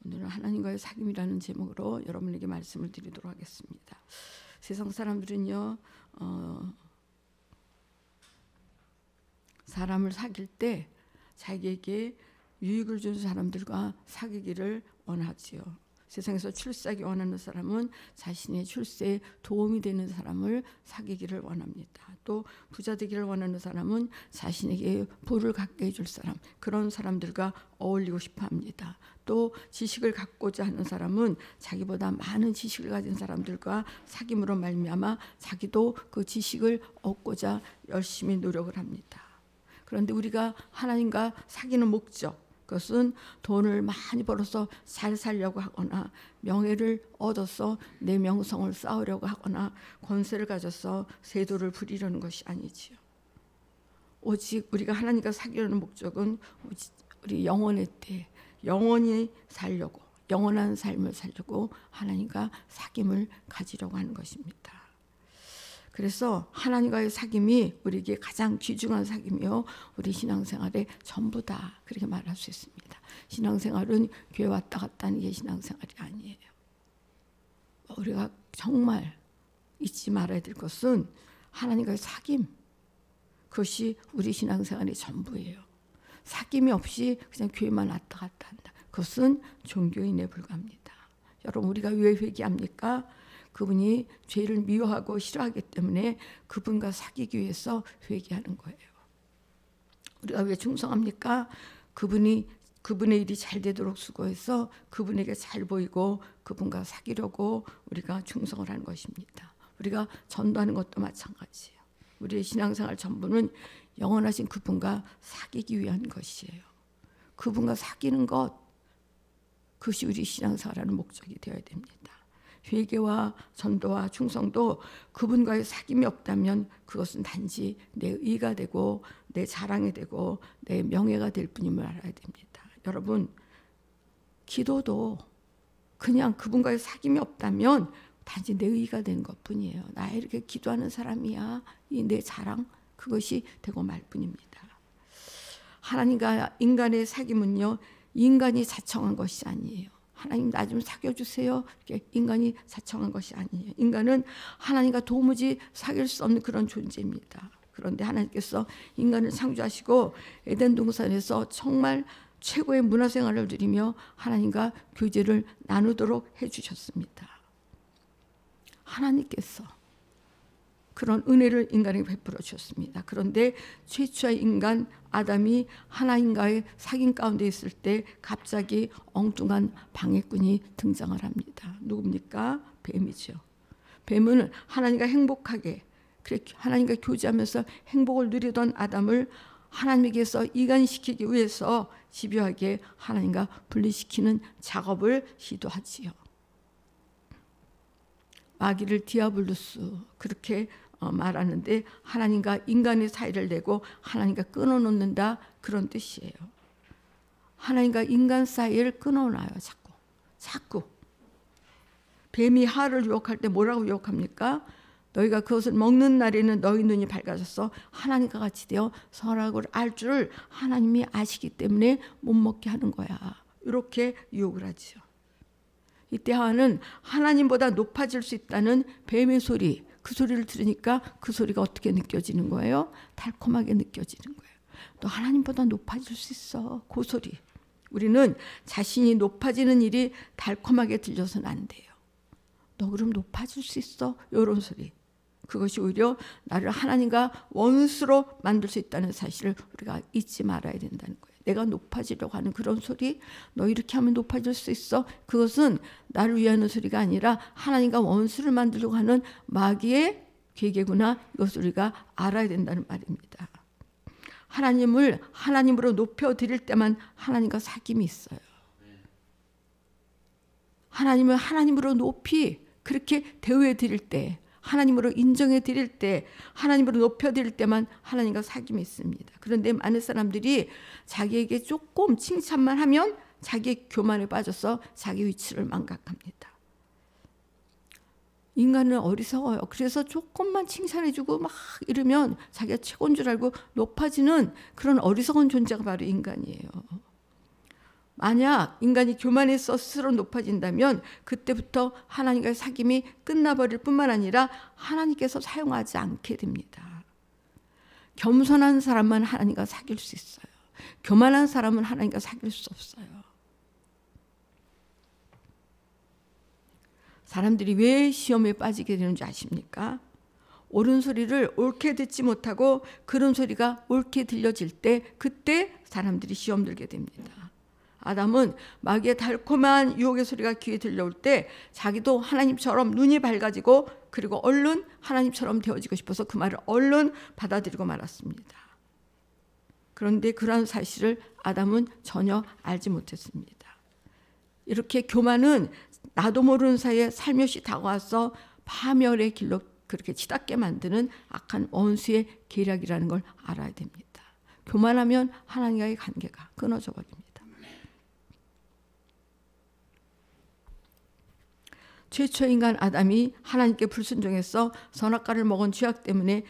오늘은 하나님과의 사귐이라는 제목으로 여러분에게 말씀을 드리도록 하겠습니다. 세상 사람들은요, 사람을 사귈 때 자기에게 유익을 주는 사람들과 사귀기를 원하지요. 세상에서 출세하기 원하는 사람은 자신의 출세에 도움이 되는 사람을 사귀기를 원합니다. 또 부자 되기를 원하는 사람은 자신에게 부를 갖게 해줄 사람, 그런 사람들과 어울리고 싶어 합니다. 또 지식을 갖고자 하는 사람은 자기보다 많은 지식을 가진 사람들과 사귐으로 말미암아 자기도 그 지식을 얻고자 열심히 노력을 합니다. 그런데 우리가 하나님과 사귀는 목적, 그것은 돈을 많이 벌어서 잘 살려고 하거나 명예를 얻어서 내 명성을 쌓으려고 하거나 권세를 가져서 세도를 부리려는 것이 아니지요. 오직 우리가 하나님과 사귀려는 목적은 우리 영혼의 때 영원히 살려고, 영원한 삶을 살려고 하나님과 사귐을 가지려고 하는 것입니다. 그래서 하나님과의 사귐이 우리에게 가장 귀중한 사귐이요, 우리 신앙생활의 전부다, 그렇게 말할 수 있습니다. 신앙생활은 교회 왔다 갔다 하는 게 신앙생활이 아니에요. 우리가 정말 잊지 말아야 될 것은 하나님과의 사귐, 그것이 우리 신앙생활의 전부예요. 사귐이 없이 그냥 교회만 왔다 갔다 한다, 그것은 종교인에 불과합니다. 여러분, 우리가 왜 회개합니까? 그분이 죄를 미워하고 싫어하기 때문에 그분과 사귀기 위해서 회개하는 거예요. 우리가 왜 충성합니까? 그분의 일이 잘 되도록 수고해서 그분에게 잘 보이고 그분과 사귀려고 우리가 충성을 하는 것입니다. 우리가 전도하는 것도 마찬가지예요. 우리의 신앙생활 전부는 영원하신 그분과 사귀기 위한 것이에요. 그분과 사귀는 것, 그것이 우리 신앙생활하는 목적이 되어야 됩니다. 회개와 전도와 충성도 그분과의 사귐이 없다면 그것은 단지 내 의가 되고 내 자랑이 되고 내 명예가 될 뿐임을 알아야 됩니다. 여러분, 기도도 그냥 그분과의 사귐이 없다면 단지 내 의가 되는 것뿐이에요. 나 이렇게 기도하는 사람이야, 이 내 자랑, 그것이 되고 말 뿐입니다. 하나님과 인간의 사귐은요, 인간이 자청한 것이 아니에요. 하나님 나 좀 사귀어주세요, 이렇게 인간이 자청한 것이 아니에요. 인간은 하나님과 도무지 사귈 수 없는 그런 존재입니다. 그런데 하나님께서 인간을 창조하시고 에덴 동산에서 정말 최고의 문화생활을 누리며 하나님과 교제를 나누도록 해주셨습니다. 하나님께서 그런 은혜를 인간에게 베풀어 주셨습니다. 그런데 최초의 인간 아담이 하나님과의 사귐 가운데 있을 때 갑자기 엉뚱한 방해꾼이 등장을 합니다. 누굽니까? 뱀이죠. 뱀은 하나님과 행복하게, 하나님과 교제하면서 행복을 누리던 아담을 하나님께서 이간시키기 위해서 집요하게 하나님과 분리시키는 작업을 시도하지요. 마귀를 디아블루스, 그렇게 말하는데 하나님과 인간의 사이를 내고 하나님과 끊어놓는다, 그런 뜻이에요. 하나님과 인간 사이를 끊어놔요. 자꾸. 뱀이 하를 유혹할 때 뭐라고 유혹합니까? 너희가 그것을 먹는 날에는 너희 눈이 밝아져서 하나님과 같이 되어 선악을 알 줄을 하나님이 아시기 때문에 못 먹게 하는 거야, 이렇게 유혹을 하죠. 이때 하와는 하나님보다 높아질 수 있다는 뱀의 소리, 그 소리를 들으니까 그 소리가 어떻게 느껴지는 거예요? 달콤하게 느껴지는 거예요. 너 하나님보다 높아질 수 있어, 그 소리. 우리는 자신이 높아지는 일이 달콤하게 들려서는 안 돼요. 너 그럼 높아질 수 있어, 이런 소리. 그것이 오히려 나를 하나님과 원수로 만들 수 있다는 사실을 우리가 잊지 말아야 된다는 거예요. 내가 높아지려고 하는 그런 소리, 너 이렇게 하면 높아질 수 있어, 그것은 나를 위하는 소리가 아니라 하나님과 원수를 만들려고 하는 마귀의 계계구나, 이것을 우리가 알아야 된다는 말입니다. 하나님을 하나님으로 높여드릴 때만 하나님과 사귐이 있어요. 하나님을 하나님으로 높이 그렇게 대우해 드릴 때, 하나님으로 인정해 드릴 때, 하나님으로 높여 드릴 때만 하나님과 사귐이 있습니다. 그런데 많은 사람들이 자기에게 조금 칭찬만 하면 자기의 교만에 빠져서 자기 위치를 망각합니다. 인간은 어리석어요. 그래서 조금만 칭찬해주고 막 이러면 자기가 최고인 줄 알고 높아지는 그런 어리석은 존재가 바로 인간이에요. 만약 인간이 교만해서 스스로 높아진다면 그때부터 하나님과의 사귐이 끝나버릴 뿐만 아니라 하나님께서 사용하지 않게 됩니다. 겸손한 사람만 하나님과 사귈 수 있어요. 교만한 사람은 하나님과 사귈 수 없어요. 사람들이 왜 시험에 빠지게 되는지 아십니까? 옳은 소리를 옳게 듣지 못하고 그런 소리가 옳게 들려질 때 그때 사람들이 시험 들게 됩니다. 아담은 마귀의 달콤한 유혹의 소리가 귀에 들려올 때 자기도 하나님처럼 눈이 밝아지고 그리고 얼른 하나님처럼 되어지고 싶어서 그 말을 얼른 받아들이고 말았습니다. 그런데 그러한 사실을 아담은 전혀 알지 못했습니다. 이렇게 교만은 나도 모르는 사이에 살며시 다가와서 파멸의 길로 그렇게 치닫게 만드는 악한 원수의 계략이라는 걸 알아야 됩니다. 교만하면 하나님과의 관계가 끊어져 버립니다. 최초 인간 아담이 하나님께 불순종해서 선악과를 먹은 죄악 때문에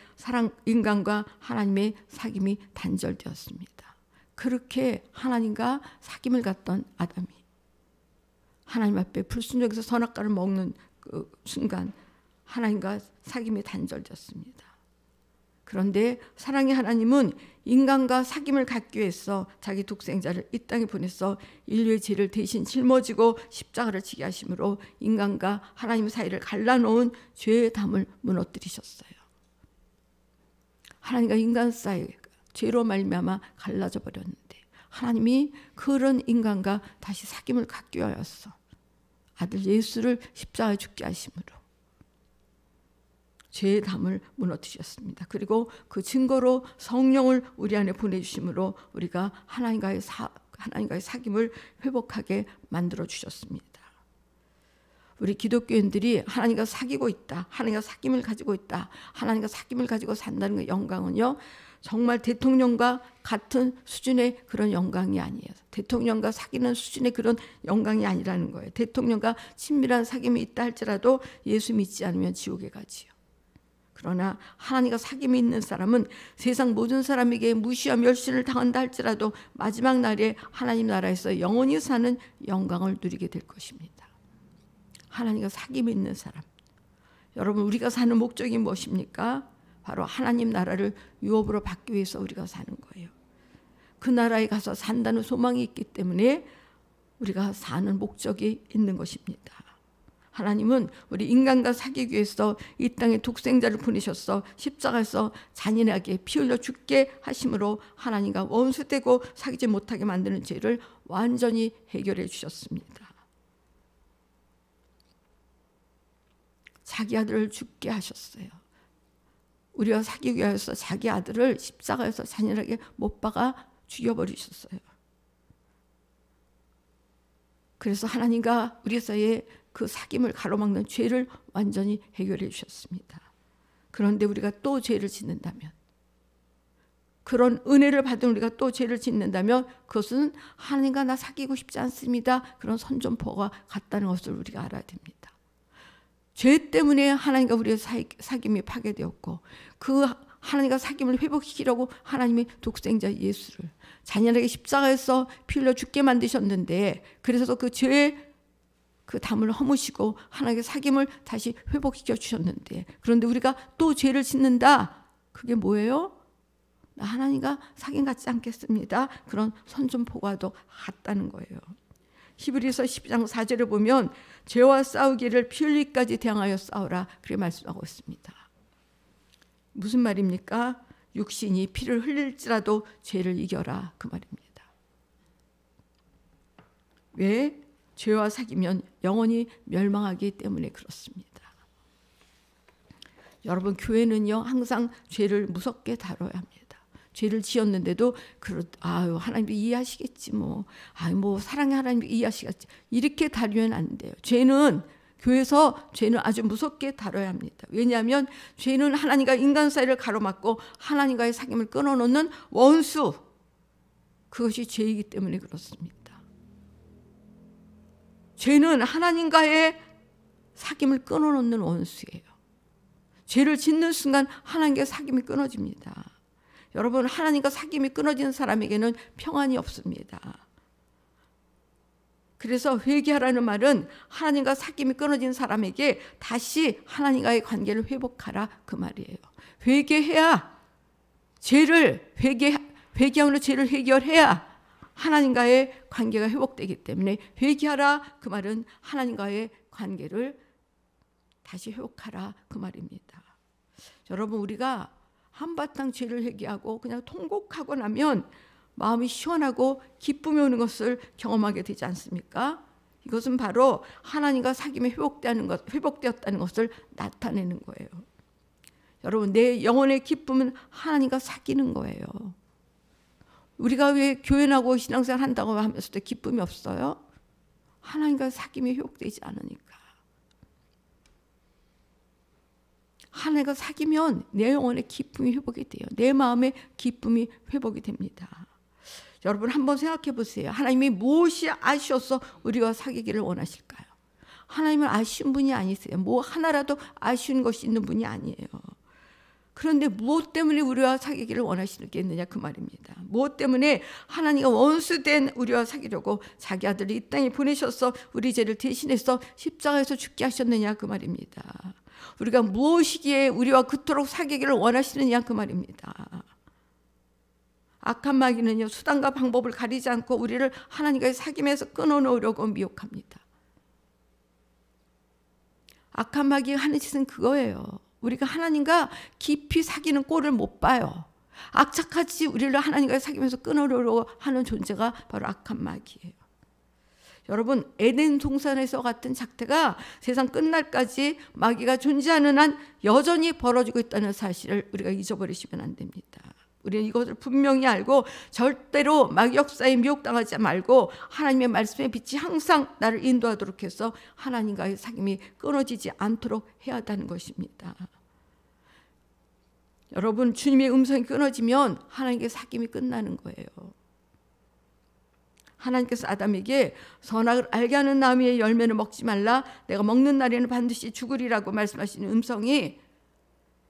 인간과 하나님의 사귐이 단절되었습니다. 그렇게 하나님과 사귐을 갖던 아담이 하나님 앞에 불순종해서 선악과를 먹는 그 순간 하나님과 사귐이 단절되었습니다. 그런데 사랑의 하나님은 인간과 사귐을 갖기 위해서 자기 독생자를 이 땅에 보내서 인류의 죄를 대신 짊어지고 십자가를 지게 하심으로 인간과 하나님 사이를 갈라놓은 죄의 담을 무너뜨리셨어요. 하나님과 인간 사이가 죄로 말미암아 갈라져 버렸는데 하나님이 그런 인간과 다시 사귐을 갖기 위하여서 아들 예수를 십자가에 죽게 하심으로 죄의 담을 무너뜨리셨습니다. 그리고 그 증거로 성령을 우리 안에 보내주심으로 우리가 하나님과의 사귐을 회복하게 만들어 주셨습니다. 우리 기독교인들이 하나님과 사귀고 있다, 하나님과 사귐을 가지고 있다, 하나님과 사귐을 가지고 산다는 그 영광은요, 정말 대통령과 같은 수준의 그런 영광이 아니에요. 대통령과 사귀는 수준의 그런 영광이 아니라는 거예요. 대통령과 친밀한 사귐이 있다 할지라도 예수 믿지 않으면 지옥에 가지요. 그러나 하나님과 사귐이 있는 사람은 세상 모든 사람에게 무시와 멸시를 당한다 할지라도 마지막 날에 하나님 나라에서 영원히 사는 영광을 누리게 될 것입니다. 하나님과 사귐이 있는 사람. 여러분, 우리가 사는 목적이 무엇입니까? 바로 하나님 나라를 유업으로 받기 위해서 우리가 사는 거예요. 그 나라에 가서 산다는 소망이 있기 때문에 우리가 사는 목적이 있는 것입니다. 하나님은 우리 인간과 사귀기 위해서 이 땅에 독생자를 보내셔서 십자가에서 잔인하게 피 흘려 죽게 하심으로 하나님과 원수되고 사귀지 못하게 만드는 죄를 완전히 해결해 주셨습니다. 자기 아들을 죽게 하셨어요. 우리와 사귀기 위해서 자기 아들을 십자가에서 잔인하게 못 박아 죽여버리셨어요. 그래서 하나님과 우리 사이에 그 사귐을 가로막는 죄를 완전히 해결해 주셨습니다. 그런데 우리가 또 죄를 짓는다면, 그런 은혜를 받은 우리가 또 죄를 짓는다면 그것은 하나님과 나 사귀고 싶지 않습니다, 그런 선전포가 같다는 것을 우리가 알아야 됩니다. 죄 때문에 하나님과 우리의 사귐이 파괴되었고 그 하나님과 사귐을 회복시키려고 하나님의 독생자 예수를 잔인하게 십자가에서 피 흘려 죽게 만드셨는데, 그래서 그 죄의 그 담을 허무시고 하나님의 사귐을 다시 회복시켜 주셨는데, 그런데 우리가 또 죄를 짓는다. 그게 뭐예요? 나 하나님과 사귐 갖지 않겠습니다, 그런 선전포과도 같다는 거예요. 히브리서 12장 4절에 보면 죄와 싸우기를 피 흘리기까지 대항하여 싸우라, 그렇게 말씀하고 있습니다. 무슨 말입니까? 육신이 피를 흘릴지라도 죄를 이겨라, 그 말입니다. 왜? 죄와 사귀면 영원히 멸망하기 때문에 그렇습니다. 여러분, 교회는요 항상 죄를 무섭게 다뤄야 합니다. 죄를 지었는데도 하나님도 이해하시겠지 뭐, 뭐 사랑의 하나님도 이해하시겠지, 이렇게 다루면 안 돼요. 교회에서 죄는 아주 무섭게 다뤄야 합니다. 왜냐하면 죄는 하나님과 인간 사이를 가로막고 하나님과의 사귐을 끊어놓는 원수, 그것이 죄이기 때문에 그렇습니다. 죄는 하나님과의 사귐을 끊어놓는 원수예요. 죄를 짓는 순간 하나님과의 사귐이 끊어집니다. 여러분, 하나님과 사귐이 끊어지는 사람에게는 평안이 없습니다. 그래서 회개하라는 말은 하나님과 사귐이 끊어진 사람에게 다시 하나님과의 관계를 회복하라 그 말이에요. 회개해야 회개함으로 죄를 해결해야 하나님과의 관계가 회복되기 때문에 회개하라 그 말은 하나님과의 관계를 다시 회복하라 그 말입니다. 여러분, 우리가 한바탕 죄를 회개하고 그냥 통곡하고 나면 마음이 시원하고 기쁨이 오는 것을 경험하게 되지 않습니까? 이것은 바로 하나님과 사귐이 회복되었다는 것을 나타내는 거예요. 여러분, 내 영혼의 기쁨은 하나님과 사귀는 거예요. 우리가 왜 교회 나고 신앙생활 한다고 하면서도 기쁨이 없어요? 하나님과 사귐이 회복되지 않으니까. 하나님과 사귀면 내 영혼의 기쁨이 회복이 돼요. 내 마음의 기쁨이 회복이 됩니다. 여러분, 한번 생각해 보세요. 하나님이 무엇이 아쉬워서 우리와 사귀기를 원하실까요? 하나님은 아쉬운 분이 아니세요. 뭐 하나라도 아쉬운 것이 있는 분이 아니에요. 그런데 무엇 때문에 우리와 사귀기를 원하시겠느냐 그 말입니다. 무엇 때문에 하나님과 원수된 우리와 사귀려고 자기 아들을 이 땅에 보내셔서 우리 죄를 대신해서 십자가에서 죽게 하셨느냐 그 말입니다. 우리가 무엇이기에 우리와 그토록 사귀기를 원하시느냐 그 말입니다. 악한 마귀는요, 수단과 방법을 가리지 않고 우리를 하나님과의 사귐에서 끊어놓으려고 미혹합니다. 악한 마귀가 하는 짓은 그거예요. 우리가 하나님과 깊이 사귀는 꼴을 못 봐요. 악착같이 우리를 하나님과의 사귐에서 끊어놓으려고 하는 존재가 바로 악한 마귀예요. 여러분, 에덴 동산에서 같은 작태가 세상 끝날까지 마귀가 존재하는 한 여전히 벌어지고 있다는 사실을 우리가 잊어버리시면 안 됩니다. 우리는 이것을 분명히 알고 절대로 마귀 역사에 미혹당하지 말고 하나님의 말씀의 빛이 항상 나를 인도하도록 해서 하나님과의 사귐이 끊어지지 않도록 해야 한다는 것입니다. 여러분, 주님의 음성이 끊어지면 하나님께 사귐이 끝나는 거예요. 하나님께서 아담에게 선악을 알게 하는 나무의 열매는 먹지 말라, 내가 먹는 날에는 반드시 죽으리라고 말씀하시는 음성이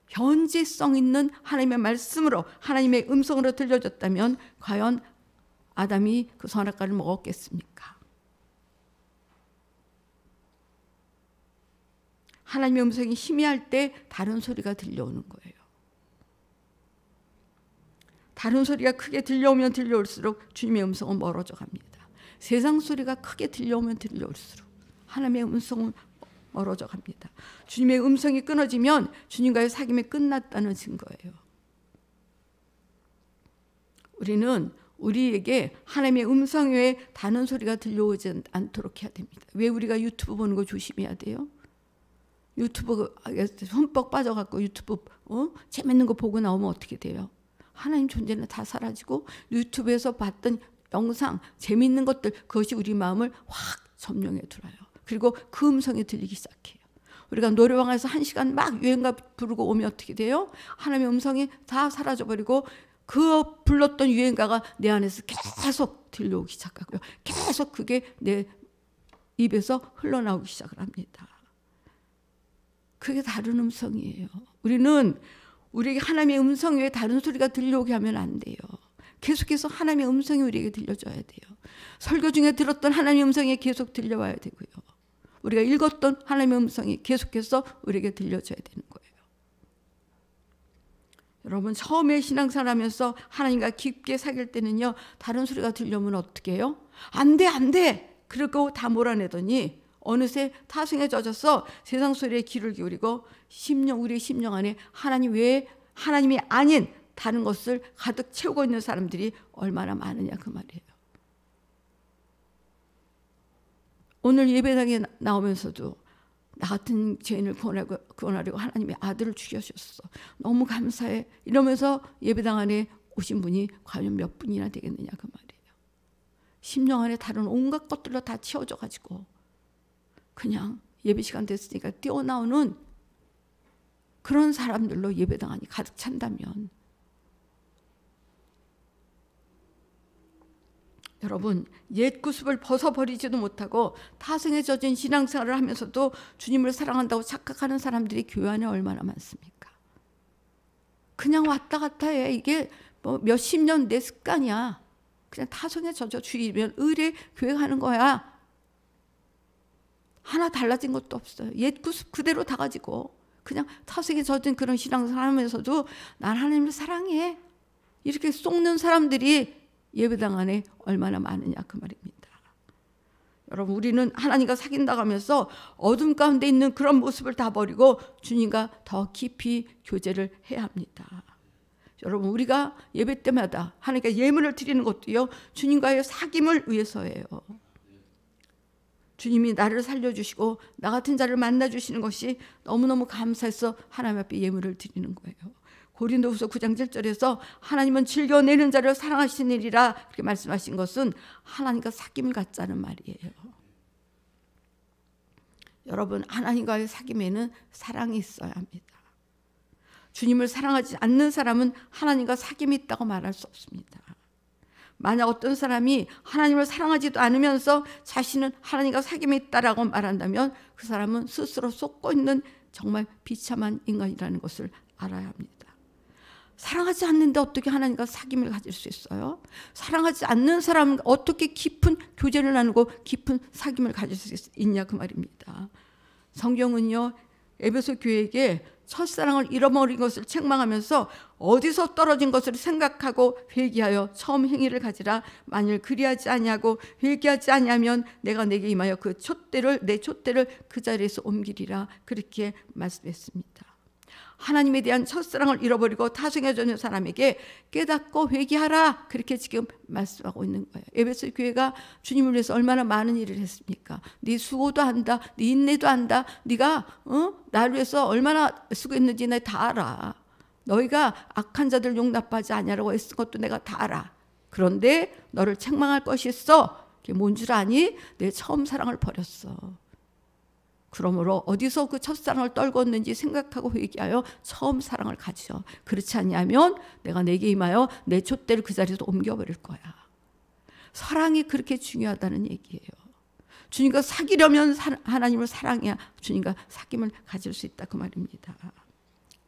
현재성 있는 하나님의 말씀으로, 하나님의 음성으로 들려졌다면 과연 아담이 그 선악과를 먹었겠습니까? 하나님의 음성이 희미할 때 다른 소리가 들려오는 거예요. 다른 소리가 크게 들려오면 들려올수록 주님의 음성은 멀어져 갑니다. 세상 소리가 크게 들려오면 들려올수록 하나님의 음성은 멀어져 갑니다. 주님의 음성이 끊어지면 주님과의 사귐이 끝났다는 증거예요. 우리는 우리에게 하나님의 음성 외에 다른 소리가 들려오지 않도록 해야 됩니다. 왜 우리가 유튜브 보는 거 조심해야 돼요? 유튜브 흠뻑 빠져갖고 유튜브 재밌는 거 보고 나오면 어떻게 돼요? 하나님 존재는 다 사라지고 유튜브에서 봤던 영상, 재밌는 것들, 그것이 우리 마음을 확 점령해 들어요. 그리고 그 음성이 들리기 시작해요. 우리가 노래방에서 1시간 막 유행가 부르고 오면 어떻게 돼요? 하나님의 음성이 다 사라져버리고 그 불렀던 유행가가 내 안에서 계속 들려오기 시작하고요. 계속 그게 내 입에서 흘러나오기 시작을 합니다. 그게 다른 음성이에요. 우리는 우리에게 하나님의 음성 외에 다른 소리가 들려오게 하면 안 돼요. 계속해서 하나님의 음성이 우리에게 들려줘야 돼요. 설교 중에 들었던 하나님의 음성이 계속 들려와야 되고요. 우리가 읽었던 하나님의 음성이 계속해서 우리에게 들려줘야 되는 거예요. 여러분, 처음에 신앙생활 하면서 하나님과 깊게 사귈 때는요, 다른 소리가 들려오면 어떻게 해요? 안 돼, 안 돼! 그러고 다 몰아내더니 어느새 타성에 젖어서 세상 소리에 귀를 기울이고 우리의 심령 안에 하나님 외에 하나님이 아닌 다른 것을 가득 채우고 있는 사람들이 얼마나 많으냐 그 말이에요. 오늘 예배당에 나오면서도 나 같은 죄인을 구원하려고 하나님의 아들을 죽여주셨어. 너무 감사해. 이러면서 예배당 안에 오신 분이 과연 몇 분이나 되겠느냐 그 말이에요. 심령 안에 다른 온갖 것들로 다 채워져 가지고 그냥 예배 시간 됐으니까 뛰어나오는 그런 사람들로 예배당 안이 가득 찬다면, 여러분, 옛 구습을 벗어버리지도 못하고 타성에 젖은 신앙생활을 하면서도 주님을 사랑한다고 착각하는 사람들이 교회 안에 얼마나 많습니까? 그냥 왔다 갔다 해. 이게 뭐 몇십 년 내 습관이야. 그냥 타성에 젖어 주이면 의례 교회 가는 거야. 하나 달라진 것도 없어요. 옛 구습 그대로 다 가지고 그냥 타색에 젖은 그런 신앙생활 하면서도 난 하나님을 사랑해. 이렇게 속는 사람들이 예배당 안에 얼마나 많으냐 그 말입니다. 여러분, 우리는 하나님과 사귄다고 하면서 어둠 가운데 있는 그런 모습을 다 버리고 주님과 더 깊이 교제를 해야 합니다. 여러분, 우리가 예배 때마다 하나님께 예물을 드리는 것도요, 주님과의 사귐을 위해서예요. 주님이 나를 살려주시고 나 같은 자를 만나주시는 것이 너무너무 감사해서 하나님 앞에 예물을 드리는 거예요. 고린도후서 9장 7절에서 하나님은 즐겨내는 자를 사랑하시느니라 그렇게 말씀하신 것은 하나님과 사귐을 갖자는 말이에요. 여러분, 하나님과의 사귐에는 사랑이 있어야 합니다. 주님을 사랑하지 않는 사람은 하나님과 사귐이 있다고 말할 수 없습니다. 만약 어떤 사람이 하나님을 사랑하지도 않으면서 자신은 하나님과 사귐이 있다라고 말한다면 그 사람은 스스로 쏟고 있는 정말 비참한 인간이라는 것을 알아야 합니다. 사랑하지 않는데 어떻게 하나님과 사귐을 가질 수 있어요? 사랑하지 않는 사람은 어떻게 깊은 교제를 나누고 깊은 사귐을 가질 수 있냐 그 말입니다. 성경은요, 에베소 교회에게 첫사랑을 잃어버린 것을 책망하면서 어디서 떨어진 것을 생각하고 회개하여 처음 행위를 가지라. 만일 그리하지 아니하고 회개하지 아니하면 내가 내게 임하여 내 촛대를 그 자리에서 옮기리라. 그렇게 말씀했습니다. 하나님에 대한 첫사랑을 잃어버리고 타성해져 사람에게 깨닫고 회개하라. 그렇게 지금 말씀하고 있는 거예요. 에베소 교회가 주님을 위해서 얼마나 많은 일을 했습니까? 네 수고도 한다. 네 인내도 한다. 네가 나를 위해서 얼마나 수고했는지 내가 다 알아. 너희가 악한 자들 용납하지 아니하라고 애쓴 것도 내가 다 알아. 그런데 너를 책망할 것이 있어. 그게 뭔 줄 아니? 내 처음 사랑을 버렸어. 그러므로 어디서 그 첫사랑을 떨궜는지 생각하고 회개하여 처음 사랑을 가지죠. 그렇지 않냐면 내가 내게 임하여 내 촛대를 그 자리에서 옮겨버릴 거야. 사랑이 그렇게 중요하다는 얘기예요. 주님과 사귀려면 하나님을 사랑해야 주님과 사귐을 가질 수 있다 그 말입니다.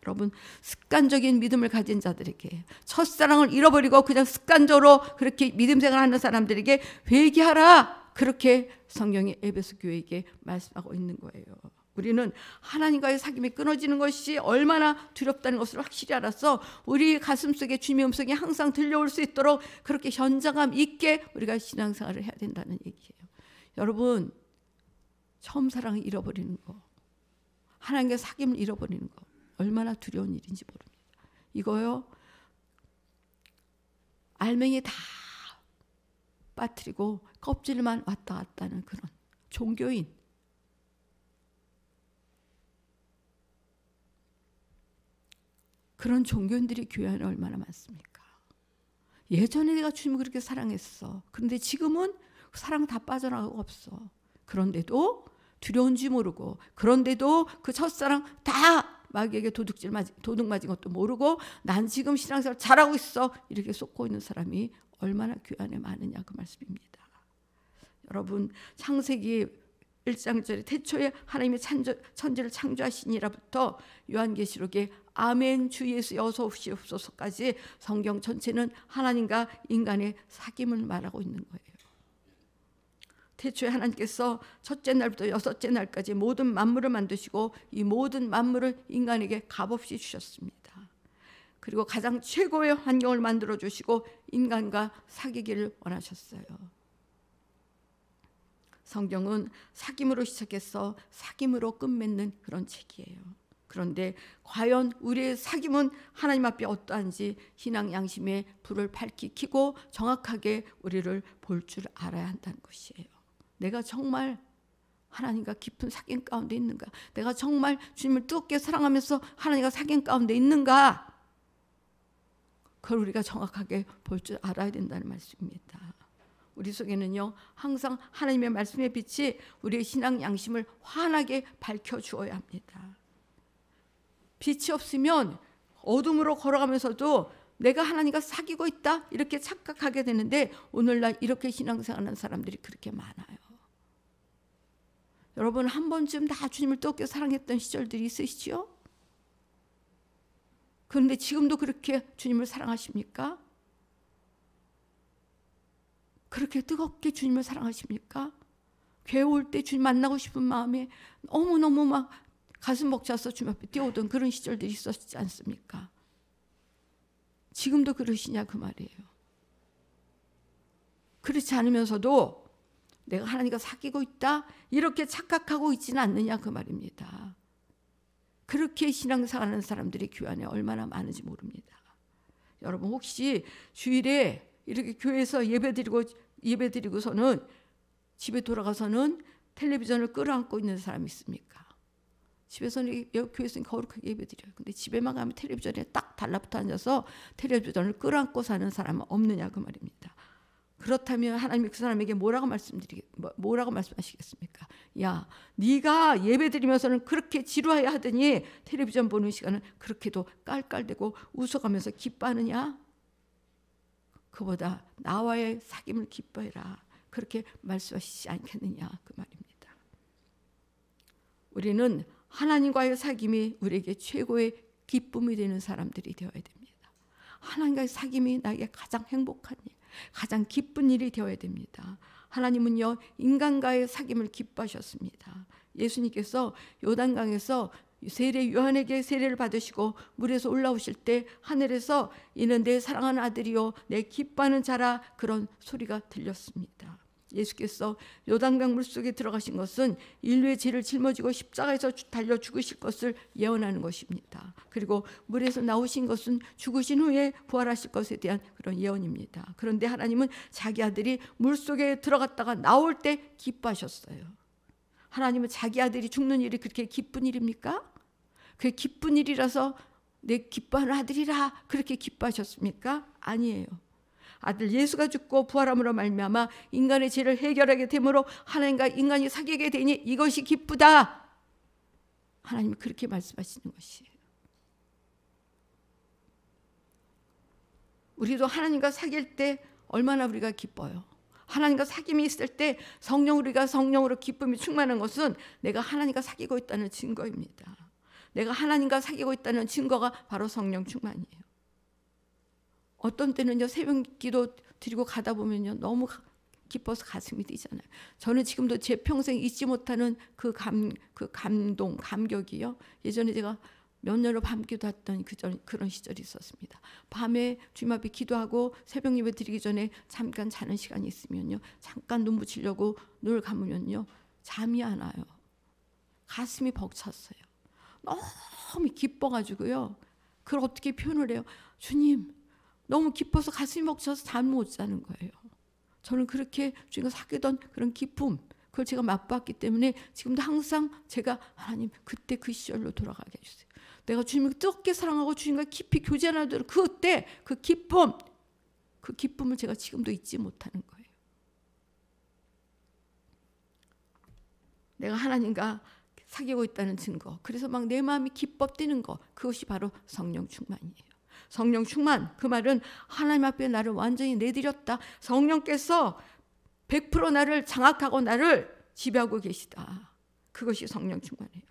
여러분, 습관적인 믿음을 가진 자들에게, 첫사랑을 잃어버리고 그냥 습관적으로 그렇게 믿음 생활하는 사람들에게 회개하라. 그렇게 성경이 에베소 교회에게 말씀하고 있는 거예요. 우리는 하나님과의 사귐이 끊어지는 것이 얼마나 두렵다는 것을 확실히 알아서 우리 가슴속에 주님의 음성이 항상 들려올 수 있도록 그렇게 현장감 있게 우리가 신앙생활을 해야 된다는 얘기예요. 여러분, 처음 사랑을 잃어버리는 거, 하나님과 사귐을 잃어버리는 거 얼마나 두려운 일인지 모릅니다. 이거요, 알맹이 다 빠뜨리고 껍질만 왔다 갔다 하는 그런 종교인, 그런 종교인들이 교회 안에 얼마나 많습니까? 예전에 내가 주님을 그렇게 사랑했어. 그런데 지금은 사랑 다 빠져나가고 없어. 그런데도 두려운지 모르고, 그런데도 그 첫사랑 다 마귀에게 도둑 맞은 것도 모르고 난 지금 신앙생활 잘하고 있어. 이렇게 쏟고 있는 사람이 얼마나 교회 안에 많으냐 그 말씀입니다. 여러분, 창세기 1장 1절에 태초에 하나님의 천지를 창조하시니라부터 요한계시록에 아멘 주 예수 어서 오시옵소서까지 성경 전체는 하나님과 인간의 사귐을 말하고 있는 거예요. 태초에 하나님께서 첫째 날부터 여섯째 날까지 모든 만물을 만드시고 이 모든 만물을 인간에게 값없이 주셨습니다. 그리고 가장 최고의 환경을 만들어 주시고 인간과 사귀기를 원하셨어요. 성경은 사귐으로 시작해서 사귐으로 끝맺는 그런 책이에요. 그런데 과연 우리의 사귐은 하나님 앞에 어떠한지 신앙 양심의 불을 밝히 켜고 정확하게 우리를 볼 줄 알아야 한다는 것이에요. 내가 정말 하나님과 깊은 사귐 가운데 있는가? 내가 정말 주님을 뜨겁게 사랑하면서 하나님과 사귐 가운데 있는가? 그걸 우리가 정확하게 볼 줄 알아야 된다는 말씀입니다. 우리 속에는요, 항상 하나님의 말씀의 빛이 우리의 신앙 양심을 환하게 밝혀주어야 합니다. 빛이 없으면 어둠으로 걸어가면서도 내가 하나님과 사귀고 있다 이렇게 착각하게 되는데 오늘날 이렇게 신앙생활하는 사람들이 그렇게 많아요. 여러분, 한 번쯤 다 주님을 뜨겁게 사랑했던 시절들이 있으시죠? 그런데 지금도 그렇게 주님을 사랑하십니까? 그렇게 뜨겁게 주님을 사랑하십니까? 교회 올 때 주님 만나고 싶은 마음에 너무너무 막 가슴 벅차서 주님 앞에 뛰어오던 그런 시절들이 있었지 않습니까? 지금도 그러시냐 그 말이에요. 그렇지 않으면서도 내가 하나님과 사귀고 있다 이렇게 착각하고 있지는 않느냐 그 말입니다. 그렇게 신앙생활하는 사람들이 교회 안에 얼마나 많은지 모릅니다. 여러분 혹시 주일에 이렇게 교회에서 예배드리고서는 집에 돌아가서는 텔레비전을 끌어안고 있는 사람이 있습니까? 집에서는 교회에서는 거룩하게 예배드려요. 근데 집에만 가면 텔레비전에 딱 달라붙어 앉아서 텔레비전을 끌어안고 사는 사람은 없느냐 그 말입니다. 그렇다면 하나님이 그 사람에게 뭐라고 말씀하시겠습니까? 야, 네가 예배드리면서는 그렇게 지루하게 하더니 텔레비전 보는 시간은 그렇게도 깔깔대고 웃어가면서 기뻐하느냐? 그보다 나와의 사귐을 기뻐해라. 그렇게 말씀하시지 않겠느냐 그 말입니다. 우리는 하나님과의 사귐이 우리에게 최고의 기쁨이 되는 사람들이 되어야 됩니다. 하나님과의 사귐이 나에게 가장 행복한 일, 가장 기쁜 일이 되어야 됩니다. 하나님은요 인간과의 사귐을 기뻐하셨습니다. 예수님께서 요단강에서 요한에게 세례를 받으시고 물에서 올라오실 때 하늘에서 이는 내 사랑하는 아들이요 내 기뻐하는 자라 그런 소리가 들렸습니다. 예수께서 요단강 물속에 들어가신 것은 인류의 죄를 짊어지고 십자가에서 달려 죽으실 것을 예언하는 것입니다. 그리고 물에서 나오신 것은 죽으신 후에 부활하실 것에 대한 그런 예언입니다. 그런데 하나님은 자기 아들이 물속에 들어갔다가 나올 때 기뻐하셨어요. 하나님은 자기 아들이 죽는 일이 그렇게 기쁜 일입니까? 그게 기쁜 일이라서 내 기뻐하는 아들이라 그렇게 기뻐하셨습니까? 아니에요. 아들 예수가 죽고 부활함으로 말미암아 인간의 죄를 해결하게 되므로 하나님과 인간이 사귀게 되니 이것이 기쁘다. 하나님이 그렇게 말씀하시는 것이에요. 우리도 하나님과 사귈 때 얼마나 우리가 기뻐요. 하나님과 사귐이 있을 때 우리가 성령으로 기쁨이 충만한 것은 내가 하나님과 사귀고 있다는 증거입니다. 내가 하나님과 사귀고 있다는 증거가 바로 성령 충만이에요. 어떤 때는요 새벽 기도 드리고 가다 보면요 너무 기뻐서 가슴이 뛰잖아요. 저는 지금도 제 평생 잊지 못하는 그 감동, 감격이요. 예전에 제가 몇 년을 밤 기도했던 그런 시절이 있었습니다. 밤에 주님 앞에 기도하고 새벽 예배 드리기 전에 잠깐 자는 시간이 있으면요 잠깐 눈 붙이려고 눈을 감으면요 잠이 안 와요. 가슴이 벅찼어요. 너무 기뻐가지고요. 그걸 어떻게 표현을 해요? 주님 너무 기뻐서 가슴이 벅차서 잠 못 자는 거예요. 저는 그렇게 주님과 사귀던 그런 기쁨 그걸 제가 맛봤기 때문에 지금도 항상 제가 하나님 그때 그 시절로 돌아가게 해주세요. 내가 주님을 뜨겁게 사랑하고 주님과 깊이 교제하는 그때 그 기쁨을 제가 지금도 잊지 못하는 거예요. 내가 하나님과 사귀고 있다는 증거, 그래서 막 내 마음이 기뻐 뛰는 거, 그것이 바로 성령 충만이에요. 성령 충만, 그 말은 하나님 앞에 나를 완전히 내드렸다. 성령께서 100% 나를 장악하고 나를 지배하고 계시다. 그것이 성령 충만이에요.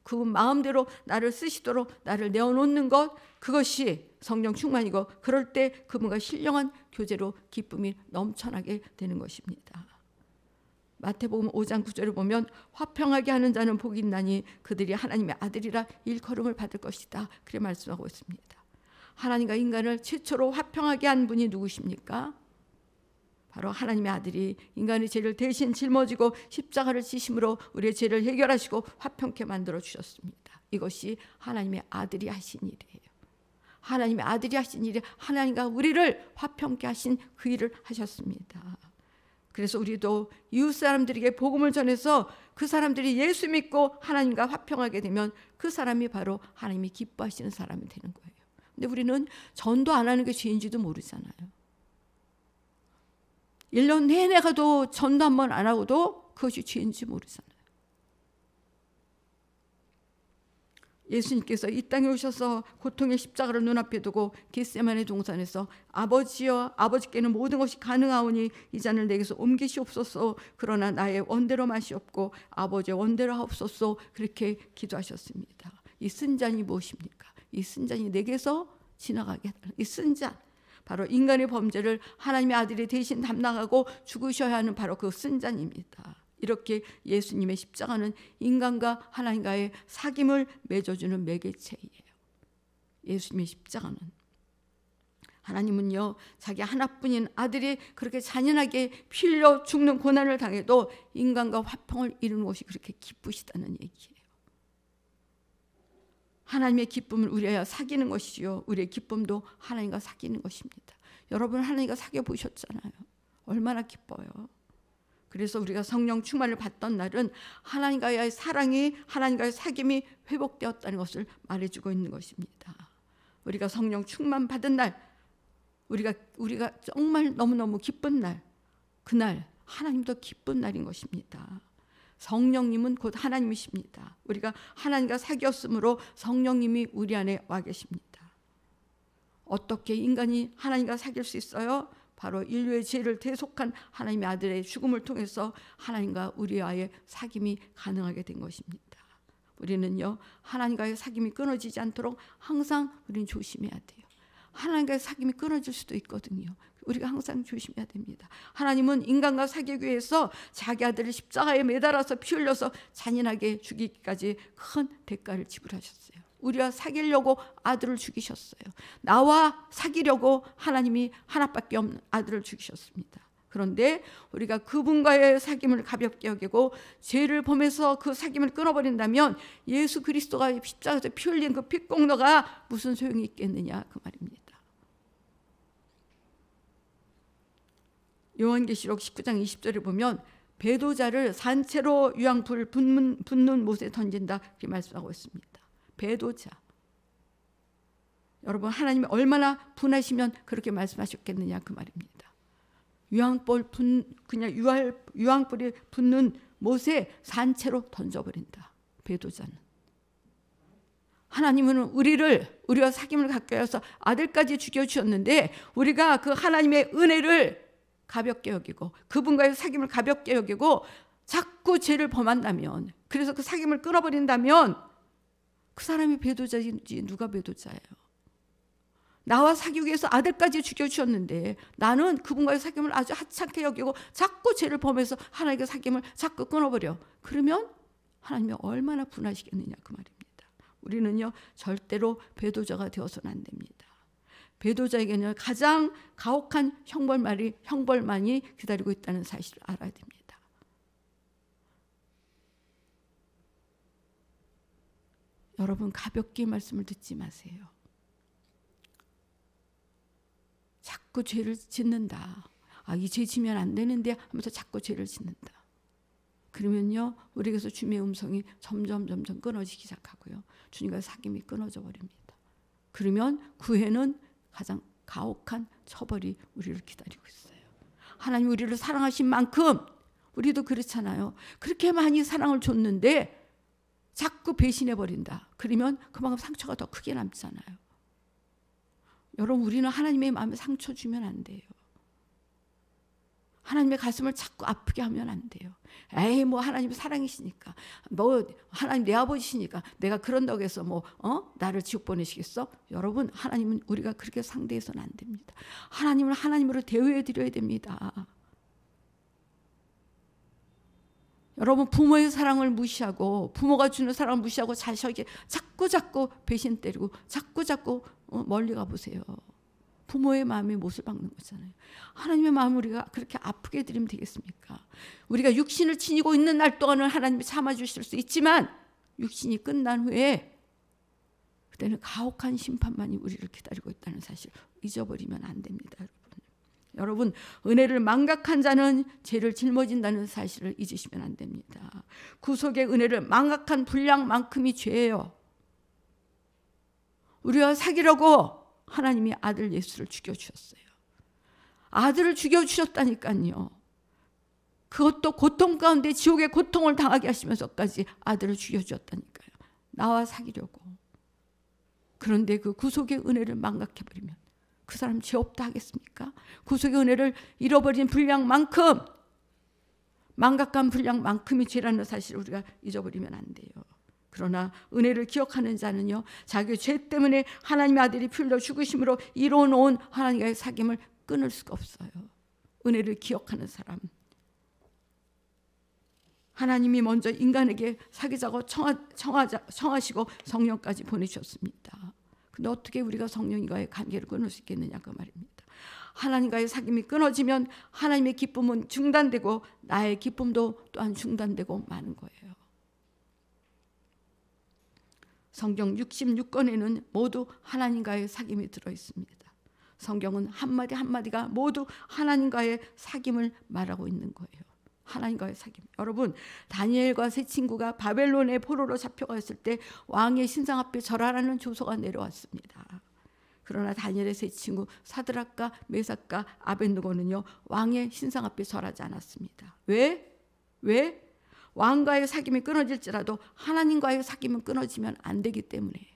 그분 마음대로 나를 쓰시도록 나를 내어놓는 것, 그것이 성령 충만이고, 그럴 때 그분과 신령한 교제로 기쁨이 넘쳐나게 되는 것입니다. 마태복음 5장 9절을 보면 화평하게 하는 자는 복이 있나니 그들이 하나님의 아들이라 일컬음을 받을 것이다. 그렇게 말씀하고 있습니다. 하나님과 인간을 최초로 화평하게 한 분이 누구십니까? 바로 하나님의 아들이 인간의 죄를 대신 짊어지고 십자가를 지심으로 우리의 죄를 해결하시고 화평케 만들어 주셨습니다. 이것이 하나님의 아들이 하신 일이에요. 하나님의 아들이 하신 일이 하나님과 우리를 화평케 하신 그 일을 하셨습니다. 그래서 우리도 이웃 사람들에게 복음을 전해서 그 사람들이 예수 믿고 하나님과 화평하게 되면 그 사람이 바로 하나님이 기뻐하시는 사람이 되는 거예요. 근데 우리는 전도 안 하는 게 죄인지도 모르잖아요. 1년 내내 가도 전도 한 번 안 하고도 그것이 죄인지 모르잖아요. 예수님께서 이 땅에 오셔서 고통의 십자가를 눈앞에 두고 겟세마네 동산에서 아버지여, 아버지께는 모든 것이 가능하오니 이 잔을 내게서 옮기시옵소서. 그러나 나의 원대로 마시옵고 아버지의 원대로 하옵소서. 그렇게 기도하셨습니다. 이 쓴 잔이 무엇입니까? 이 쓴 잔이 내게서 지나가게 하는 이 쓴 잔, 바로 인간의 범죄를 하나님의 아들이 대신 담당하고 죽으셔야 하는 바로 그 쓴 잔입니다. 이렇게 예수님의 십자가는 인간과 하나님과의 사귐을 맺어주는 매개체예요. 예수님의 십자가는. 하나님은요, 자기 하나뿐인 아들이 그렇게 잔인하게 피 흘려 죽는 고난을 당해도 인간과 화평을 이루는 것이 그렇게 기쁘시다는 얘기예요. 하나님의 기쁨을 우리가 사귀는 것이요, 우리의 기쁨도 하나님과 사귀는 것입니다. 여러분, 하나님과 사귀어 보셨잖아요. 얼마나 기뻐요. 그래서 우리가 성령 충만을 받던 날은 하나님과의 사랑이, 하나님과의 사귐이 회복되었다는 것을 말해주고 있는 것입니다. 우리가 성령 충만 받은 날, 우리가 정말 너무너무 기쁜 날, 그날 하나님도 기쁜 날인 것입니다. 성령님은 곧 하나님이십니다. 우리가 하나님과 사귀었으므로 성령님이 우리 안에 와 계십니다. 어떻게 인간이 하나님과 사귈 수 있어요? 바로 인류의 죄를 대속한 하나님의 아들의 죽음을 통해서 하나님과 우리와의 사귐이 가능하게 된 것입니다. 우리는요, 하나님과의 사귐이 끊어지지 않도록 항상 우리는 조심해야 돼요. 하나님과의 사귐이 끊어질 수도 있거든요. 우리가 항상 조심해야 됩니다. 하나님은 인간과 사귀기 위해서 자기 아들을 십자가에 매달아서 피 흘려서 잔인하게 죽이기까지 큰 대가를 지불하셨어요. 우리와 사귀려고 아들을 죽이셨어요. 나와 사귀려고 하나님이 하나밖에 없는 아들을 죽이셨습니다. 그런데 우리가 그분과의 사귐을 가볍게 여기고 죄를 범해서 그 사귐을 끊어버린다면 예수 그리스도가 십자가에서 피 흘린 그 피공로가 무슨 소용이 있겠느냐, 그 말입니다. 요한계시록 19장 20절에 보면 배도자를 산채로 유황불 붙는 못에 던진다, 이렇게 말씀하고 있습니다. 배도자. 여러분, 하나님이 얼마나 분하시면 그렇게 말씀하셨겠느냐, 그 말입니다. 유황불이 붙는 못에 산채로 던져버린다, 배도자는. 하나님은 우리와 사귐을 갖게 해서 아들까지 죽여주셨는데, 우리가 그 하나님의 은혜를 가볍게 여기고 그분과의 사귐을 가볍게 여기고 자꾸 죄를 범한다면, 그래서 그 사귐을 끊어버린다면 그 사람이 배도자인지 누가 배도자예요? 나와 사귀기 위해서 아들까지 죽여주셨는데 나는 그분과의 사귐을 아주 하찮게 여기고 자꾸 죄를 범해서 하나님의 사귐을 자꾸 끊어버려. 그러면 하나님이 얼마나 분하시겠느냐, 그 말입니다. 우리는요, 절대로 배도자가 되어서는 안 됩니다. 배도자에게는 가장 가혹한 형벌만이 기다리고 있다는 사실을 알아야 됩니다. 여러분, 가볍게 말씀을 듣지 마세요. 자꾸 죄를 짓는다. 이 죄 지면 안 되는데 하면서 자꾸 죄를 짓는다. 그러면요, 우리에게서 주님의 음성이 점점 끊어지기 시작하고요, 주님과 사귐이 끊어져 버립니다. 그러면 그 해는 가장 가혹한 처벌이 우리를 기다리고 있어요. 하나님 우리를 사랑하신 만큼 우리도 그렇잖아요. 그렇게 많이 사랑을 줬는데 자꾸 배신해버린다. 그러면 그만큼 상처가 더 크게 남잖아요. 여러분, 우리는 하나님의 마음에 상처 주면 안 돼요. 하나님의 가슴을 자꾸 아프게 하면 안 돼요. 에이, 뭐 하나님 사랑이시니까, 뭐 하나님 내 아버지시니까 내가 그런다고 해서 나를 지옥 보내시겠어? 여러분, 하나님은 우리가 그렇게 상대해서는 안 됩니다. 하나님을 하나님으로 대우해 드려야 됩니다. 여러분, 부모의 사랑을 무시하고, 부모가 주는 사랑을 무시하고 자식에게 자꾸 배신 때리고 자꾸 멀리 가보세요. 부모의 마음에 못을 박는 거잖아요. 하나님의 마음을 우리가 그렇게 아프게 드리면 되겠습니까? 우리가 육신을 지니고 있는 날 동안은 하나님이 참아주실 수 있지만 육신이 끝난 후에 그때는 가혹한 심판만이 우리를 기다리고 있다는 사실 잊어버리면 안 됩니다. 여러분, 은혜를 망각한 자는 죄를 짊어진다는 사실을 잊으시면 안 됩니다. 구속의 은혜를 망각한 분량만큼이 죄예요. 우리와 사귀려고 하나님이 아들 예수를 죽여주셨어요. 아들을 죽여주셨다니까요. 그것도 고통 가운데 지옥의 고통을 당하게 하시면서까지 아들을 죽여주셨다니까요. 나와 사귀려고. 그런데 그 구속의 은혜를 망각해버리면 그 사람 죄 없다 하겠습니까? 구속의 은혜를 잃어버린 분량만큼, 망각한 분량만큼이 죄라는 사실을 우리가 잊어버리면 안 돼요. 그러나 은혜를 기억하는 자는요, 자기 죄 때문에 하나님의 아들이 피 흘려 죽으심으로 이뤄놓은 하나님과의 사귐을 끊을 수가 없어요. 은혜를 기억하는 사람. 하나님이 먼저 인간에게 사귀자고 청하시고 성령까지 보내주셨습니다. 근데 어떻게 우리가 성령과의 관계를 끊을 수 있겠느냐 그 말입니다. 하나님과의 사귐이 끊어지면 하나님의 기쁨은 중단되고 나의 기쁨도 또한 중단되고 마는 거예요. 성경 66권에는 모두 하나님과의 사귐이 들어있습니다. 성경은 한마디 한마디가 모두 하나님과의 사귐을 말하고 있는 거예요. 하나님과의 사귐. 여러분, 다니엘과 세 친구가 바벨론의 포로로 잡혀갔을 때 왕의 신상 앞에 절하라는 조서가 내려왔습니다. 그러나 다니엘의 세 친구 사드락과 메삭과 아벳느고는요, 왕의 신상 앞에 절하지 않았습니다. 왜? 왕과의 사귐이 끊어질지라도 하나님과의 사귐은 끊어지면 안 되기 때문에.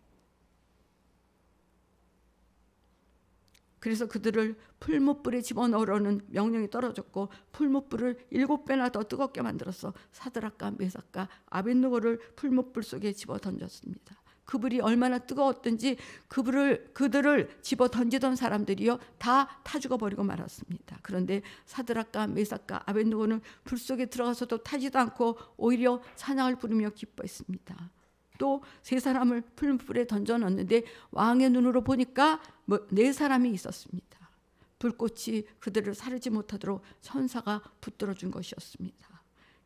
그래서 그들을 풀무불에 집어넣으라는 명령이 떨어졌고 풀무불을 7배나 더 뜨겁게 만들어서 사드락과 메삭과 아벳느고를 풀무불 속에 집어 던졌습니다. 그 불이 얼마나 뜨거웠든지 그들을 집어 던지던 사람들이요 다 타 죽어버리고 말았습니다. 그런데 사드락과 메삭과 아벳느고는 불 속에 들어가서도 타지도 않고 오히려 찬양을 부르며 기뻐했습니다. 또 세 사람을 풀불에 던져 넣었는데 왕의 눈으로 보니까 4사람이 있었습니다. 불꽃이 그들을 사르지 못하도록 천사가 붙들어 준 것이었습니다.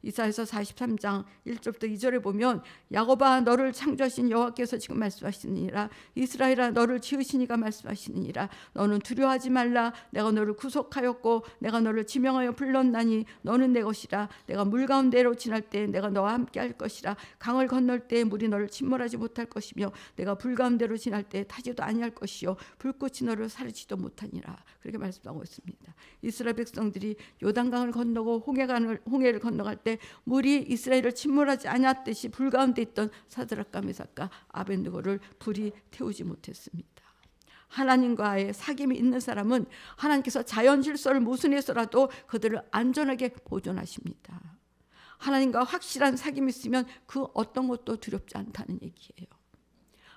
이사야서 43장 1절부터 2절에 보면 야곱아 너를 창조하신 여호와께서 지금 말씀하시느니라 이스라엘아 너를 지으신 이가 말씀하시느니라 너는 두려워하지 말라 내가 너를 구속하였고 내가 너를 지명하여 불렀나니 너는 내 것이라 내가 물 가운데로 지날 때 내가 너와 함께 할 것이라 강을 건널 때 물이 너를 침몰하지 못할 것이며 내가 불 가운데로 지날 때 타지도 아니할 것이요 불꽃이 너를 사르지도 못하니라 그렇게 말씀하고 있습니다. 이스라엘 백성들이 요단강을 건너고 홍해를 건너갈 때 물이 이스라엘을 침몰하지 않았듯이 불 가운데 있던 사드락과 메삭과 아벳느고를 불이 태우지 못했습니다. 하나님과의 사귐이 있는 사람은 하나님께서 자연 질서를 모순해서라도 그들을 안전하게 보존하십니다. 하나님과 확실한 사귐이 있으면 그 어떤 것도 두렵지 않다는 얘기예요.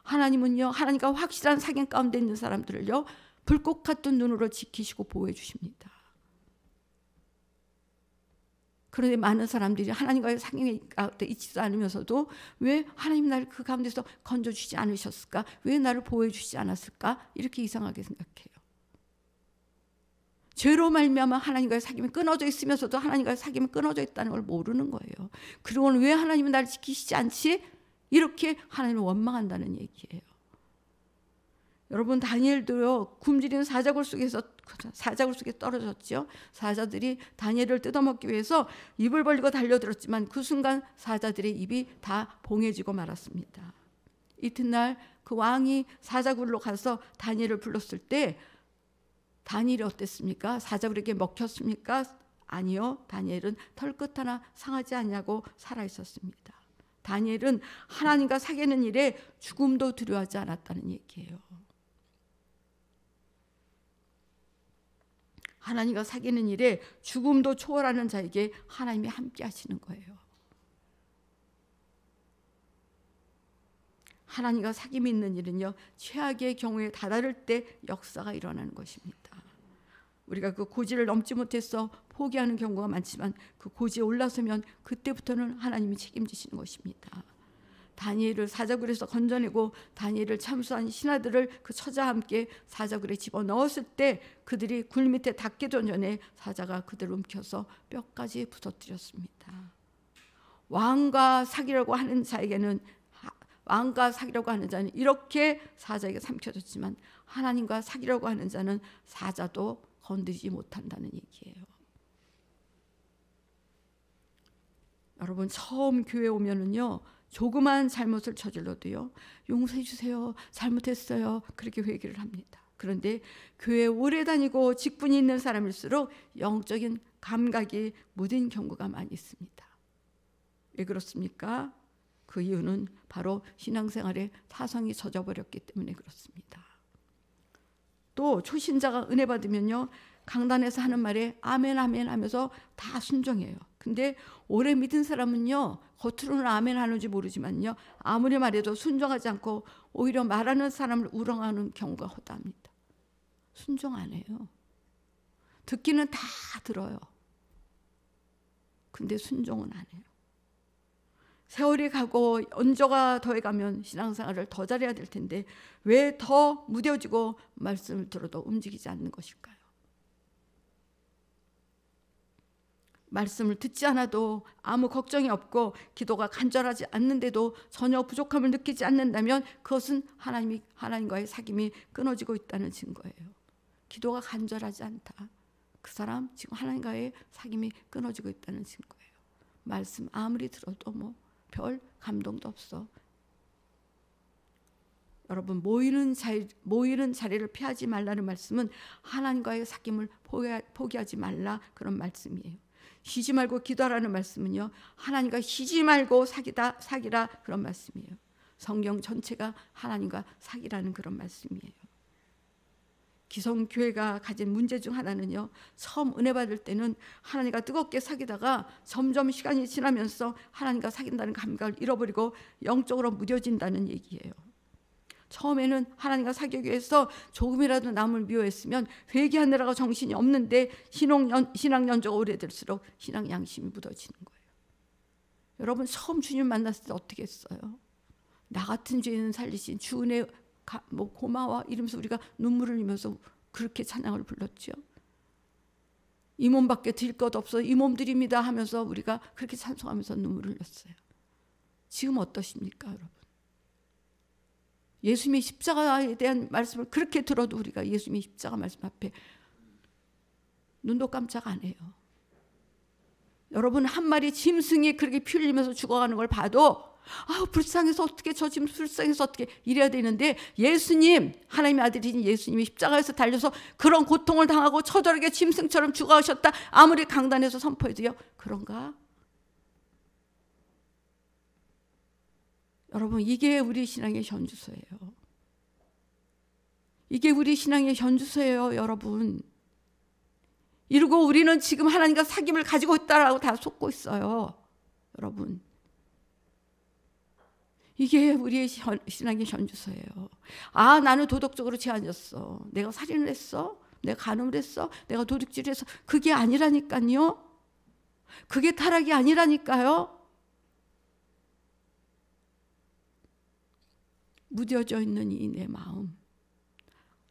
하나님은요 하나님과 확실한 사귐 가운데 있는 사람들을요 불꽃 같은 눈으로 지키시고 보호해 주십니다. 그런데 많은 사람들이 하나님과의 사귐 가운데 있지도 않으면서도 왜 하나님 나를 그 가운데서 건져주지 않으셨을까? 왜 나를 보호해 주지 않았을까? 이렇게 이상하게 생각해요. 죄로 말미암아 하나님과의 사귐이 끊어져 있으면서도 하나님과의 사귐이 끊어져 있다는 걸 모르는 거예요. 그리고는 왜 하나님은 나를 지키시지 않지? 이렇게 하나님을 원망한다는 얘기예요. 여러분 다니엘도요 굶주린 사자굴 속에 떨어졌죠. 사자들이 다니엘을 뜯어먹기 위해서 입을 벌리고 달려들었지만 그 순간 사자들의 입이 다 봉해지고 말았습니다. 이튿날 그 왕이 사자굴로 가서 다니엘을 불렀을 때 다니엘이 어땠습니까? 사자굴에게 먹혔습니까? 아니요. 다니엘은 털끝 하나 상하지 않냐고 살아있었습니다. 다니엘은 하나님과 사귀는 일에 죽음도 두려워하지 않았다는 얘기예요. 하나님과 사귀는 일에 죽음도 초월하는 자에게 하나님이 함께 하시는 거예요. 하나님과 사귐이 있는 일은요 최악의 경우에 다다를 때 역사가 일어나는 것입니다. 우리가 그 고지를 넘지 못해서 포기하는 경우가 많지만 그 고지에 올라서면 그때부터는 하나님이 책임지시는 것입니다. 다니엘을 사자굴에서 건져내고 다니엘을 참수한 신하들을 그 처자와 함께 사자굴에 집어넣었을 때 그들이 굴 밑에 닿기도 전에 사자가 그들을 움켜서 뼈까지 부서뜨렸습니다. 왕과 사귀려고 하는 자는 이렇게 사자에게 삼켜졌지만 하나님과 사귀려고 하는 자는 사자도 건드리지 못한다는 얘기예요. 여러분 처음 교회 오면은요 조그만 잘못을 저질러도요 용서해 주세요 잘못했어요 그렇게 회개를 합니다. 그런데 교회 오래 다니고 직분이 있는 사람일수록 영적인 감각이 무딘 경우가 많이 있습니다. 왜 그렇습니까? 그 이유는 바로 신앙생활에 타성이 젖어버렸기 때문에 그렇습니다. 또 초신자가 은혜 받으면요 강단에서 하는 말에 아멘 아멘 하면서 다 순종해요. 근데 오래 믿은 사람은요 겉으로는 아멘 하는지 모르지만요 아무리 말해도 순종하지 않고 오히려 말하는 사람을 우롱하는 경우가 허다합니다. 순종 안 해요. 듣기는 다 들어요. 근데 순종은 안 해요. 세월이 가고 연조가 더해가면 신앙생활을 더 잘해야 될 텐데 왜 더 무뎌지고 말씀을 들어도 움직이지 않는 것일까요? 말씀을 듣지 않아도 아무 걱정이 없고 기도가 간절하지 않는데도 전혀 부족함을 느끼지 않는다면 그것은 하나님과의 사귐이 끊어지고 있다는 증거예요. 기도가 간절하지 않다. 그 사람 지금 하나님과의 사귐이 끊어지고 있다는 증거예요. 말씀 아무리 들어도 뭐 별 감동도 없어. 여러분 모이는 자리를 피하지 말라는 말씀은 하나님과의 사귐을 포기하지 말라 그런 말씀이에요. 쉬지 말고 기도하라는 말씀은요, 하나님과 쉬지 말고 사귀라 그런 말씀이에요. 성경 전체가 하나님과 사귀라는 그런 말씀이에요. 기성교회가 가진 문제 중 하나는요, 처음 은혜 받을 때는 하나님과 뜨겁게 사귀다가 점점 시간이 지나면서 하나님과 사귄다는 감각을 잃어버리고 영적으로 무뎌진다는 얘기예요. 처음에는 하나님과 사귀기 위해서 조금이라도 남을 미워했으면 회개하느라고 정신이 없는데 신앙 연조가 오래될수록 신앙 양심이 묻어지는 거예요. 여러분 처음 주님 만났을 때 어떻게 했어요? 나 같은 죄인은 살리신 주 은혜 뭐 고마워 이러면서 우리가 눈물을 흘리면서 그렇게 찬양을 불렀죠. 이 몸밖에 드릴 것 없어 이 몸 드립니다 하면서 우리가 그렇게 찬송하면서 눈물을 흘렸어요. 지금 어떠십니까 여러분? 예수님의 십자가에 대한 말씀을 그렇게 들어도 우리가 예수님의 십자가 말씀 앞에 눈도 깜짝 안 해요. 여러분 한 마리 짐승이 그렇게 피 흘리면서 죽어가는 걸 봐도 불쌍해서 어떻게 저 짐 불쌍해서 어떻게 이래야 되는데 예수님 하나님의 아들이신 예수님이 십자가에서 달려서 그런 고통을 당하고 처절하게 짐승처럼 죽어가셨다 아무리 강단에서 선포해도요 그런가? 여러분 이게 우리 신앙의 현주소예요. 이게 우리 신앙의 현주소예요 여러분. 이러고 우리는 지금 하나님과 사귐을 가지고 있다라고 다 속고 있어요 여러분. 이게 우리의 신앙의 현주소예요. 나는 도덕적으로 제한졌어. 내가 살인을 했어? 내가 간음을 했어? 내가 도둑질을 했어? 그게 아니라니까요. 그게 타락이 아니라니까요. 무뎌져 있는 이 내 마음,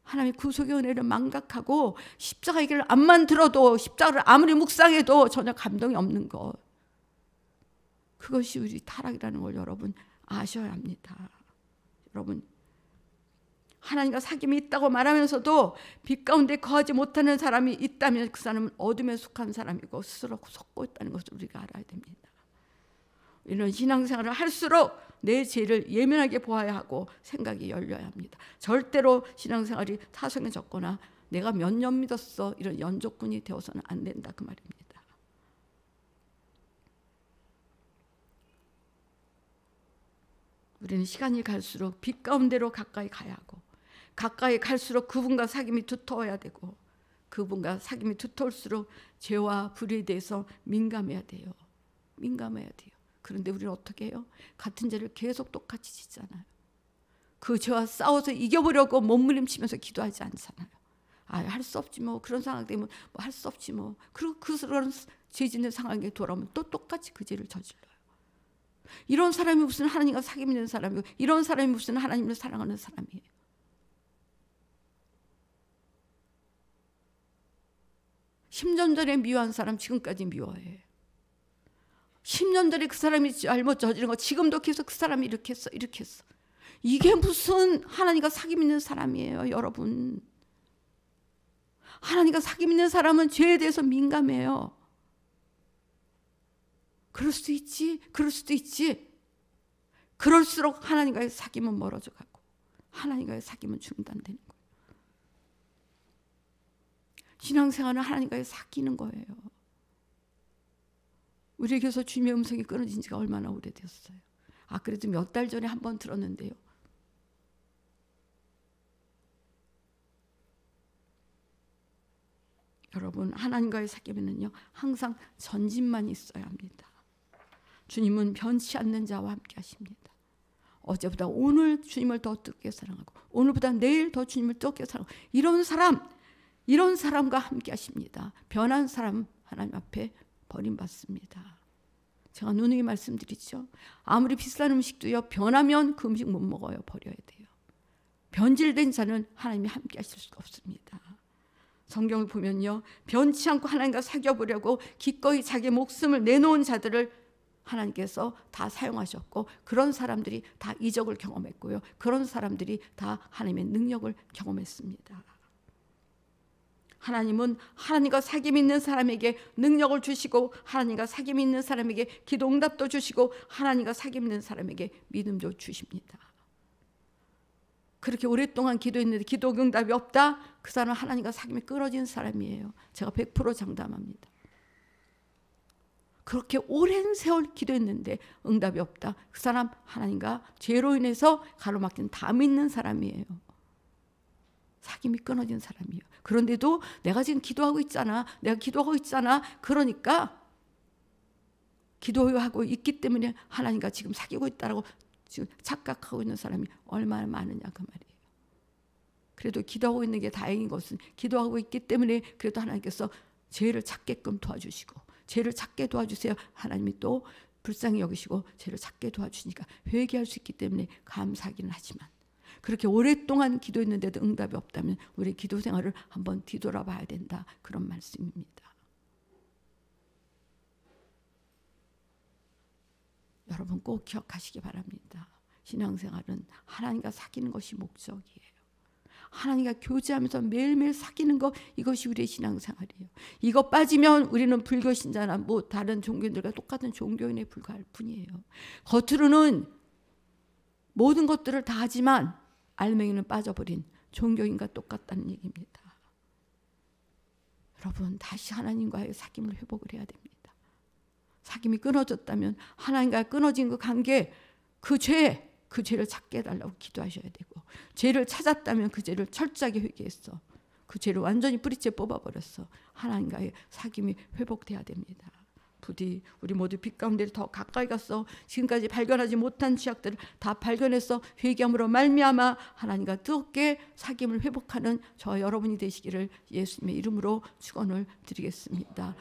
하나님의 구속의 은혜를 망각하고 십자가 얘기를 암만 들어도 십자가를 아무리 묵상해도 전혀 감동이 없는 것, 그것이 우리 타락이라는 걸 여러분 아셔야 합니다. 여러분 하나님과 사귐이 있다고 말하면서도 빛 가운데 거하지 못하는 사람이 있다면 그 사람은 어둠에 속한 사람이고 스스로 속고 있다는 것을 우리가 알아야 됩니다. 우리는 신앙생활을 할수록 내 죄를 예민하게 보아야 하고 생각이 열려야 합니다. 절대로 신앙생활이 타성에 젖거나 내가 몇 년 믿었어 이런 연조꾼이 되어서는 안 된다 그 말입니다. 우리는 시간이 갈수록 빛 가운데로 가까이 가야 하고 가까이 갈수록 그분과 사귐이 두터워야 되고 그분과 사귐이 두터울수록 죄와 불의에 대해서 민감해야 돼요. 민감해야 돼요. 그런데 우리는 어떻게 해요? 같은 죄를 계속 똑같이 짓잖아요. 그 죄와 싸워서 이겨보려고 몸부림치면서 기도하지 않잖아요. 할 수 없지 뭐 그런 상황 되면 뭐 할 수 없지 뭐 그리고 그런 죄 짓는 상황에 돌아오면 또 똑같이 그 죄를 저질러요. 이런 사람이 무슨 하나님과 사귐 있는 사람이고 이런 사람이 무슨 하나님을 사랑하는 사람이에요. (10년) 전에 미워한 사람 지금까지 미워해. 10년 전에 그 사람이 잘못 저지른 거 지금도 계속 그 사람이 이렇게 했어 이렇게 했어. 이게 무슨 하나님과 사귐 있는 사람이에요 여러분. 하나님과 사귐 있는 사람은 죄에 대해서 민감해요. 그럴 수도 있지 그럴 수도 있지. 그럴수록 하나님과의 사귐은 멀어져 가고 하나님과의 사귐은 중단되는 거예요. 신앙생활은 하나님과의 사귀는 거예요. 우리에게서 주님의 음성이 끊어진 지가 얼마나 오래되었어요. 그래도 몇 달 전에 한 번 들었는데요. 여러분 하나님과의 사귐에는요 항상 전진만 있어야 합니다. 주님은 변치 않는 자와 함께 하십니다. 어제보다 오늘 주님을 더 뜨겁게 사랑하고 오늘보다 내일 더 주님을 뜨겁게 사랑하고 이런 사람과 함께 하십니다. 변한 사람 하나님 앞에 버림받습니다. 제가 누누이 말씀드리죠. 아무리 비싼 음식도요, 변하면 그 음식 못 먹어요. 버려야 돼요. 변질된 자는 하나님이 함께 하실 수가 없습니다. 성경을 보면요, 변치 않고 하나님과 사귀어보려고 기꺼이 자기 목숨을 내놓은 자들을 하나님께서 다 사용하셨고, 그런 사람들이 다 이적을 경험했고요, 그런 사람들이 다 하나님의 능력을 경험했습니다. 하나님은 하나님과 사귐 있는 사람에게 능력을 주시고, 하나님과 사귐 있는 사람에게 기도 응답도 주시고, 하나님과 사귐 있는 사람에게 믿음도 주십니다. 그렇게 오랫동안 기도했는데 기도 응답이 없다? 그 사람은 하나님과 사귐이 끊어진 사람이에요. 제가 100% 장담합니다. 그렇게 오랜 세월 기도했는데 응답이 없다? 그 사람 하나님과 죄로 인해서 가로막힌 담 있는 사람이에요. 사귐이 끊어진 사람이에요. 그런데도 내가 지금 기도하고 있잖아, 내가 기도하고 있잖아, 그러니까 기도하고 있기 때문에 하나님과 지금 사귀고 있다라고 지금 착각하고 있는 사람이 얼마나 많으냐 그 말이에요. 그래도 기도하고 있는 게 다행인 것은, 기도하고 있기 때문에 그래도 하나님께서 죄를 찾게끔 도와주시고, 죄를 찾게 도와주세요. 하나님이 또 불쌍히 여기시고 죄를 찾게 도와주시니까 회개할 수 있기 때문에 감사하기는 하지만, 그렇게 오랫동안 기도했는데도 응답이 없다면 우리 기도 생활을 한번 뒤돌아봐야 된다, 그런 말씀입니다. 여러분 꼭 기억하시기 바랍니다. 신앙생활은 하나님과 사귀는 것이 목적이에요. 하나님과 교제하면서 매일매일 사귀는 것, 이것이 우리의 신앙생활이에요. 이거 빠지면 우리는 불교 신자나 뭐 다른 종교인들과 똑같은 종교인에 불과할 뿐이에요. 겉으로는 모든 것들을 다 하지만 알맹이는 빠져버린 종교인과 똑같다는 얘기입니다. 여러분 다시 하나님과의 사귐을 회복을 해야 됩니다. 사귐이 끊어졌다면 하나님과 끊어진 그 관계, 그 죄를 찾게 해달라고 기도하셔야 되고, 죄를 찾았다면 그 죄를 철저하게 회개했어, 그 죄를 완전히 뿌리째 뽑아버렸어, 하나님과의 사귐이 회복돼야 됩니다. 부디 우리 모두 빛 가운데 더 가까이 가서 지금까지 발견하지 못한 죄악들을 다 발견해서 회개함으로 말미암아 하나님과 뜨겁게 사귐을 회복하는 저 여러분이 되시기를 예수님의 이름으로 축원을 드리겠습니다.